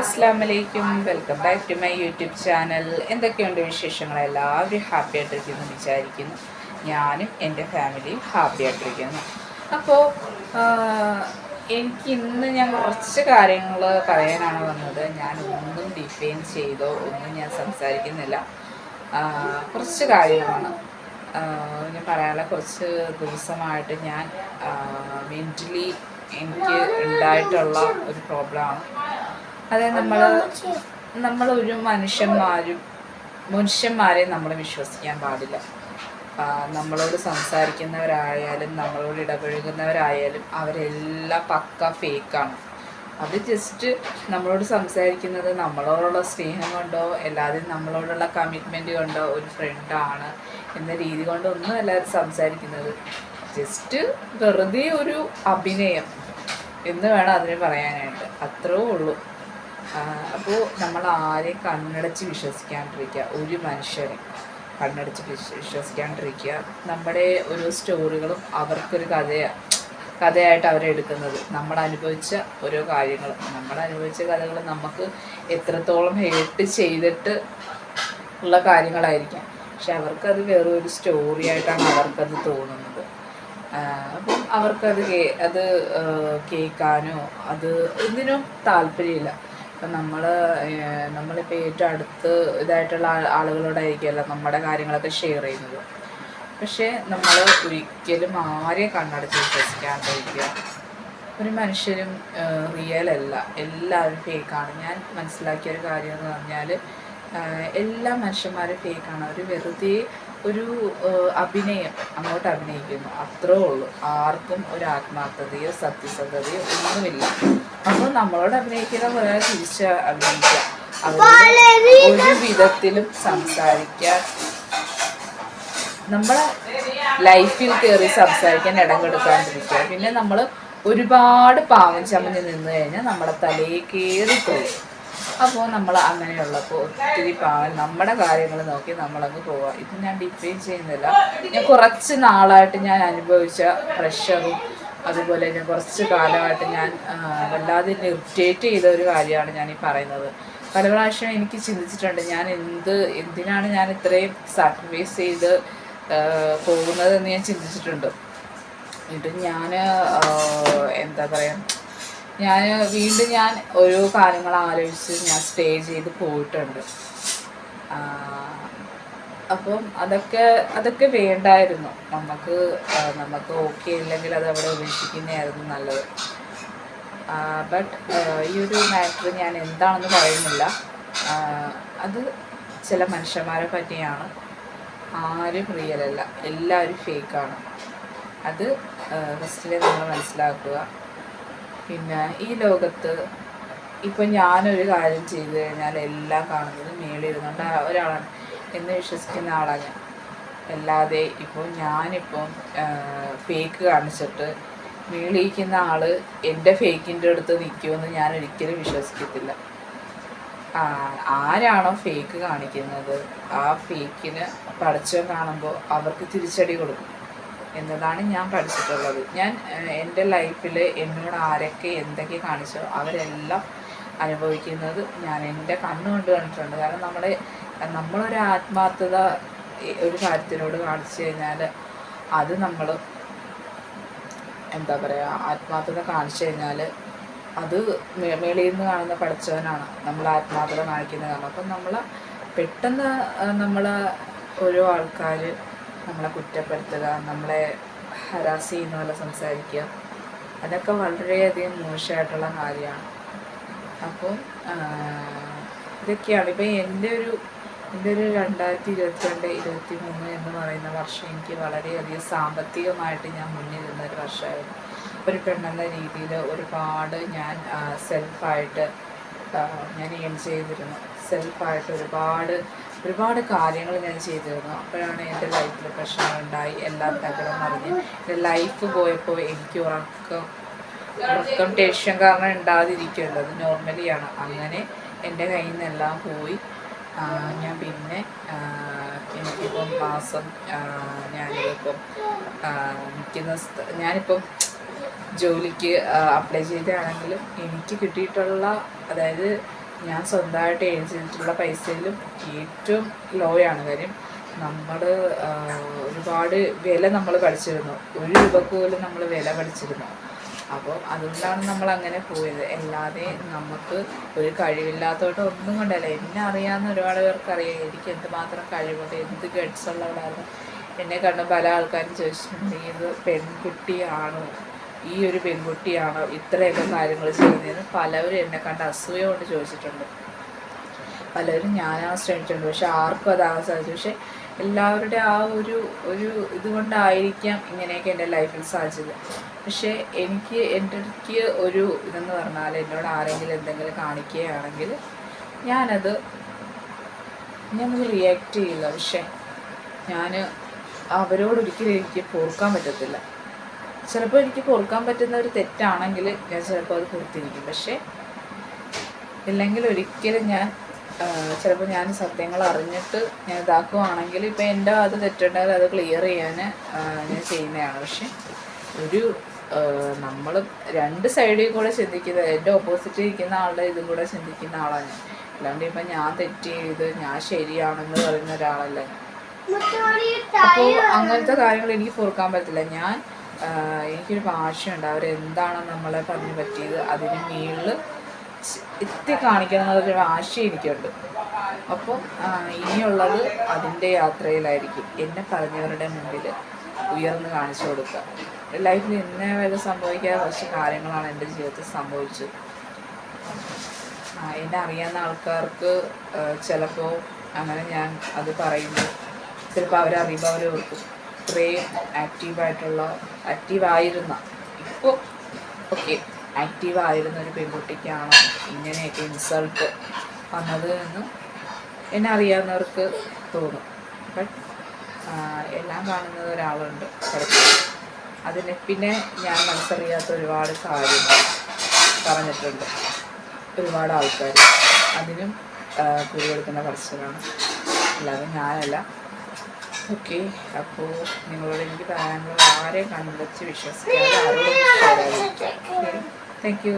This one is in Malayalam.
അസ്സലാമലൈക്കും, welcome back to my YouTube channel. എന്തൊക്കെയുണ്ട് വിശേഷങ്ങൾ? എല്ലാവരും ഹാപ്പി ആയിട്ടിരിക്കുന്നു വിചാരിക്കുന്നു. ഞാനും എൻ്റെ ഫാമിലിയും ഹാപ്പി ആയിട്ടിരിക്കുന്നു. അപ്പോൾ എനിക്ക് ഇന്ന് ഞാൻ കുറച്ച് കാര്യങ്ങൾ പറയാനാണ് വന്നത്. ഞാൻ ഒന്നും ഡിഫൈൻ ചെയ്തോ ഒന്നും ഞാൻ സംസാരിക്കുന്നില്ല. കുറച്ച് കാര്യങ്ങളാണ് ഞാൻ പറയാനുള്ള. കുറച്ച് ദിവസമായിട്ട് ഞാൻ മെൻ്റലി എനിക്ക് ഉണ്ടായിട്ടുള്ള ഒരു പ്രോബ്ലമാണ്. അതായത് നമ്മളൊരു മനുഷ്യന്മാരെ നമ്മൾ വിശ്വസിക്കാൻ പാടില്ല. നമ്മളോട് സംസാരിക്കുന്നവരായാലും നമ്മളോട് ഇടപഴകുന്നവരായാലും അവരെല്ലാം പക്ക ഫേക്കാണ്. അത് ജസ്റ്റ് നമ്മളോട് സംസാരിക്കുന്നത് നമ്മളോടുള്ള സ്നേഹം കൊണ്ടോ എല്ലാവരും നമ്മളോടുള്ള കമ്മിറ്റ്മെൻറ്റ് കൊണ്ടോ ഒരു ഫ്രണ്ടാണ് എന്ന രീതി കൊണ്ടോ ഒന്നും എല്ലാവരും സംസാരിക്കുന്നത്. ജസ്റ്റ് വെറുതെ ഒരു അഭിനയം എന്ന് വേണം അതിന് പറയാനായിട്ട്. അത്രേ ഉള്ളൂ. അപ്പോൾ നമ്മൾ ആരെയും കണ്ണടച്ച് വിശ്വസിക്കാണ്ടിരിക്കുക. ഒരു മനുഷ്യരെ കണ്ണടച്ച് വിശ്വസിക്കാണ്ടിരിക്കുക. നമ്മുടെ ഓരോ സ്റ്റോറികളും അവർക്കൊരു കഥയായിട്ട് അവരെടുക്കുന്നത്. നമ്മൾ അനുഭവിച്ച ഓരോ കാര്യങ്ങളും, നമ്മളനുഭവിച്ച കഥകൾ നമുക്ക് എത്രത്തോളം ഹേർട്ട് ചെയ്തിട്ട് ഉള്ള കാര്യങ്ങളായിരിക്കാം. പക്ഷെ അവർക്കത് വേറൊരു സ്റ്റോറി ആയിട്ടാണ് അവർക്കത് തോന്നുന്നത്. അപ്പം അവർക്കത് കേൾക്കാനോ അത് എന്തിനും താല്പര്യമില്ല. അപ്പം നമ്മളിപ്പോൾ ഏറ്റവും അടുത്ത് ഇതായിട്ടുള്ള ആളുകളോടായിരിക്കുമല്ലോ നമ്മുടെ കാര്യങ്ങളൊക്കെ ഷെയർ ചെയ്യുന്നത്. പക്ഷേ നമ്മൾ ഒരിക്കലും ആരെയും കണ്ണടച്ച് വിശ്വസിക്കാണ്ടിരിക്കുക. ഒരു മനുഷ്യരും റിയൽ അല്ല, എല്ലാവരും ഫേക്കാണ്. ഞാൻ മനസ്സിലാക്കിയ ഒരു കാര്യം എന്ന് പറഞ്ഞാൽ എല്ലാ മനുഷ്യന്മാരും ഫേക്കാണ്. അവർ വെറുതെ ഒരു അഭിനയം അങ്ങോട്ട് അഭിനയിക്കുന്നു, അത്രേ ഉള്ളൂ. ആർക്കും ഒരു ആത്മാർത്ഥതയോ സത്യസന്ധതയോ ഒന്നുമില്ല. അപ്പോൾ നമ്മളോട് അഭിനയിക്കുന്ന പോലെ തിരിച്ച് അഭിനയിക്കുക. അവരോട് ഒരു വിധത്തിലും സംസാരിക്കാൻ, നമ്മളെ ലൈഫിൽ കയറി സംസാരിക്കാൻ ഇടം കൊടുക്കാണ്ടിരിക്കുക. പിന്നെ നമ്മൾ ഒരുപാട് പാവം ചമഞ്ഞ് നിന്ന് കഴിഞ്ഞാൽ നമ്മുടെ തലയിൽ കയറിപ്പോയി. അപ്പോൾ നമ്മൾ അങ്ങനെയുള്ളപ്പോൾ ഒത്തിരി പാവം നമ്മുടെ കാര്യങ്ങൾ നോക്കി നമ്മളങ്ങ് പോവുക. ഇത് ഞാൻ ഡിഫൈൻ ചെയ്യുന്നില്ല. ഞാൻ കുറച്ച് നാളായിട്ട് ഞാൻ അനുഭവിച്ച പ്രഷറും അതുപോലെ തന്നെ കുറച്ച് കാലമായിട്ട് ഞാൻ വല്ലാതെ ഇറിറ്റേറ്റ് ചെയ്ത ഒരു കാര്യമാണ് ഞാൻ ഈ പറയുന്നത്. പല പ്രാവശ്യം എനിക്ക് ചിന്തിച്ചിട്ടുണ്ട്, ഞാൻ എന്തിനാണ് ഞാൻ ഇത്രയും സാക്രിഫൈസ് ചെയ്ത് പോകുന്നതെന്ന് ഞാൻ ചിന്തിച്ചിട്ടുണ്ട്. എന്നിട്ട് ഞാൻ എന്താ പറയുക, വീണ്ടും ഞാൻ ഓരോ കാര്യങ്ങൾ ആലോചിച്ച് ഞാൻ സ്റ്റേ ചെയ്ത് പോയിട്ടുണ്ട്. അപ്പം അതൊക്കെ വേണ്ടായിരുന്നു. നമുക്ക് ഓക്കെ ഇല്ലെങ്കിൽ അത് അവിടെ ഉപേക്ഷിക്കുന്നതായിരുന്നു നല്ലത്. ബട്ട് ഈ ഒരു മാറ്റർ ഞാൻ എന്താണെന്ന് പറയുന്നില്ല. അത് ചില മനുഷ്യന്മാരെ പറ്റിയാണ്. ആരും റിയലല്ല, എല്ലാവരും ഫേക്കാണ്. അത് ഫസ്റ്റിലെ നമ്മൾ മനസ്സിലാക്കുക. പിന്നെ ഈ ലോകത്ത് ഇപ്പം ഞാനൊരു കാര്യം ചെയ്തു കഴിഞ്ഞാൽ എല്ലാം കാണുന്നത് മേളിരുന്നുണ്ട് ഒരാളാണ് എന്ന് വിശ്വസിക്കുന്ന ആളാണ് ഞാൻ. അല്ലാതെ ഞാനിപ്പം ഫേക്ക് കാണിച്ചിട്ട് മേളിയിരിക്കുന്ന ആൾ എൻ്റെ ഫേക്കിൻ്റെ അടുത്ത് നിൽക്കുമെന്ന് ഞാൻ ഒരിക്കലും വിശ്വസിക്കത്തില്ല. ആരാണോ ഫേക്ക് കാണിക്കുന്നത് ആ ഫേക്കിന് പടച്ചവൻ കാണുമ്പോൾ അവർക്ക് തിരിച്ചടി കൊടുക്കും എന്നതാണ് ഞാൻ പഠിച്ചിട്ടുള്ളത്. ഞാൻ എൻ്റെ ലൈഫിൽ എന്നോട് ആരൊക്കെ എന്തൊക്കെ കാണിച്ചോ അവരെല്ലാം അനുഭവിക്കുന്നത് ഞാൻ എൻ്റെ കണ്ണുകൊണ്ട് കണ്ടിട്ടുണ്ട്. കാരണം നമ്മളൊരു ആത്മാർത്ഥത ഒരു കാര്യത്തിനോട് കാണിച്ചു കഴിഞ്ഞാൽ അത് നമ്മൾ എന്താ പറയുക, ആത്മാർത്ഥത കാണിച്ചു കഴിഞ്ഞാൽ അത് മേളിൽ നിന്ന് കാണുന്ന പഠിച്ചവനാണ് നമ്മൾ ആത്മാർത്ഥത കാണിക്കുന്നത്. കാരണം അപ്പം പെട്ടെന്ന് ഓരോ ആൾക്കാർ നമ്മളെ കുറ്റപ്പെടുത്തുക, നമ്മളെ ഹരാസ് ചെയ്യുന്ന പോലെ സംസാരിക്കുക, അതൊക്കെ വളരെയധികം മോശമായിട്ടുള്ള കാര്യമാണ്. അപ്പം ഇതൊക്കെയാണ് ഇപ്പം എൻ്റെ ഒരു 2022-23 എന്ന് പറയുന്ന വർഷം എനിക്ക് വളരെയധികം സാമ്പത്തികമായിട്ട് ഞാൻ മുന്നിൽ നിന്നൊരു വർഷമായിരുന്നു. ഒരു പെണ്ണെന്ന രീതിയിൽ ഒരുപാട് ഞാൻ സെൽഫായിട്ട് ഞാൻ ഏൺ ചെയ്തിരുന്നു. സെൽഫായിട്ട് ഒരുപാട് കാര്യങ്ങൾ ഞാൻ ചെയ്തിരുന്നു. അപ്പോഴാണ് എൻ്റെ ലൈഫിൽ പ്രശ്നങ്ങളുണ്ടായി, എല്ലാം തകടം മറിഞ്ഞ് എൻ്റെ ലൈഫ് പോയപ്പോൾ എനിക്ക് ഉറക്കം ടെൻഷൻ കാരണം ഉണ്ടാകാതിരിക്കുമല്ലോ, അത് നോർമലിയാണ്. അങ്ങനെ എൻ്റെ കയ്യിൽ നിന്നെല്ലാം പോയി. ഞാൻ പിന്നെ എനിക്കിപ്പം മാസം ഞാനിപ്പം ജോലിക്ക് അപ്ലൈ ചെയ്തതാണെങ്കിലും എനിക്ക് കിട്ടിയിട്ടുള്ള, അതായത് ഞാൻ സ്വന്തമായിട്ട് ഏൺ ചെയ്തിട്ടുള്ള പൈസയിലും ഏറ്റവും ലോ ആണ്. കാര്യം നമ്മൾ ഒരുപാട് വില നമ്മൾ പഠിച്ചിരുന്നു, 1 രൂപക്ക് പോലും നമ്മൾ വില പഠിച്ചിരുന്നു. അപ്പോൾ അതുകൊണ്ടാണ് നമ്മൾ അങ്ങനെ പോയത്. അല്ലാതെ നമുക്ക് ഒരു കഴിവില്ലാത്തതുകൊണ്ട് ഒന്നും കൊണ്ടല്ല. എന്നെ അറിയാവുന്ന ഒരുപാട് പേർക്കറിയാം എനിക്ക് എന്തുമാത്രം കഴിവുണ്ട്, എന്ത് ഗഡ്സ് ഉള്ളവരാണ്. എന്നെ കണ്ട പല ആൾക്കാരും ചോദിച്ചിട്ടുണ്ട്, ഇത് പെൺകുട്ടിയാണോ, ഈ ഒരു പെൺകുട്ടിയാണോ ഇത്രയൊക്കെ കാര്യങ്ങൾ ചെയ്യുന്നതെന്ന് പലവരും എന്നെ കണ്ട് അസൂയ കൊണ്ട് ചോദിച്ചിട്ടുണ്ട്. പലരും ഞാനാവാൻ ശ്രമിച്ചിട്ടുണ്ട്, പക്ഷെ ആർക്കും അതാകാൻ സാധിച്ചു. പക്ഷെ എല്ലാവരുടെ ആ ഒരു ഇതുകൊണ്ടായിരിക്കാം ഇങ്ങനെയൊക്കെ എൻ്റെ ലൈഫിൽ സാധിച്ചത്. പക്ഷേ എൻ്റെ അടുക്ക് ഒരു ഇതെന്ന് പറഞ്ഞാൽ, എന്നോട് ആരെങ്കിലും എന്തെങ്കിലും കാണിക്കുകയാണെങ്കിൽ ഞാനത് റിയാക്ട് ചെയ്യില്ല. പക്ഷേ ഞാൻ അവരോടൊരിക്കലും എനിക്ക് പൊറുക്കാൻ പറ്റത്തില്ല. ചിലപ്പോൾ എനിക്ക് പൊറുക്കാൻ പറ്റുന്ന ഒരു തെറ്റാണെങ്കിൽ ഞാൻ ചിലപ്പോൾ അത് പൊറുത്തിരിക്കും. പക്ഷേ ഇല്ലെങ്കിൽ ഒരിക്കലും ഞാൻ ചിലപ്പോൾ ഞാൻ സത്യങ്ങൾ അറിഞ്ഞിട്ട് ഞാൻ ഇതാക്കുവാണെങ്കിൽ, ഇപ്പോൾ എൻ്റെ അത് തെറ്റുണ്ടെങ്കിൽ അത് ക്ലിയർ ചെയ്യാൻ ഞാൻ ചെയ്യുന്നതാണ്. പക്ഷെ നമ്മൾ 2 സൈഡിൽ കൂടെ ചിന്തിക്കുന്നത്, എൻ്റെ ഓപ്പോസിറ്റ് ഇരിക്കുന്ന ആളുടെ ഇതും കൂടെ ചിന്തിക്കുന്ന ആളാണ് ഞാൻ. അല്ലാണ്ട് ഇപ്പം ഞാൻ തെറ്റ് ചെയ്ത് ഞാൻ ശരിയാണെന്ന് പറയുന്ന ഒരാളല്ല. അപ്പോൾ അങ്ങനത്തെ കാര്യങ്ങൾ എനിക്ക് പൊറുക്കാൻ പറ്റില്ല. എനിക്കൊരു ഭാഷയുണ്ട്, അവരെന്താണോ നമ്മളെ പറഞ്ഞു പറ്റിയത് അതിന് മുകളിൽ എത്തി കാണിക്കണം എന്നൊരു വാശ എനിക്കുണ്ട്. അപ്പോൾ ഇനിയുള്ളത് അതിൻ്റെ യാത്രയിലായിരിക്കും. എന്നെ പറഞ്ഞവരുടെ മുമ്പിൽ ഉയർന്ന് കാണിച്ചു കൊടുക്കുക. ലൈഫിൽ ഇന്നേ വരെ സംഭവിക്കാത്ത കുറച്ച് കാര്യങ്ങളാണ് എൻ്റെ ജീവിതത്തിൽ സംഭവിച്ചത്. എന്നെ അറിയാവുന്ന ആൾക്കാർക്ക് ചിലപ്പോൾ അങ്ങനെ ഞാൻ അത് പറയുമ്പോൾ ചിലപ്പോൾ അവരറിയുമ്പോൾ അവർ ഓർക്കും, ഇത്രയും ആക്റ്റീവായിരുന്ന ഇപ്പോൾ ആക്റ്റീവായിരുന്ന ഒരു പെൺകുട്ടിക്കാണ് ഇങ്ങനെയൊക്കെ ഇൻസൾട്ട് വന്നത് എന്ന് എന്നെ അറിയാവുന്നവർക്ക് തോന്നും. ബട്ട് എല്ലാം കാണുന്നത് ഒരാളുണ്ട് അതിന്. പിന്നെ ഞാൻ മനസ്സറിയാത്ത ഒരുപാട് കാര്യങ്ങൾ പറഞ്ഞിട്ടുണ്ട് ഒരുപാട് ആൾക്കാർ, അതിനും കുറികൊടുക്കുന്ന പരസ്യമാണ്, അല്ലാതെ ഞാനല്ല. ഓക്കെ, അപ്പോൾ നിങ്ങളോട് എനിക്ക് പറയാനുള്ളത്, ആരെയും കണ്ടുവച്ച് വിശ്വസിക്കാതെ ആരോടും പറയാതിരിക്കുക. Thank you.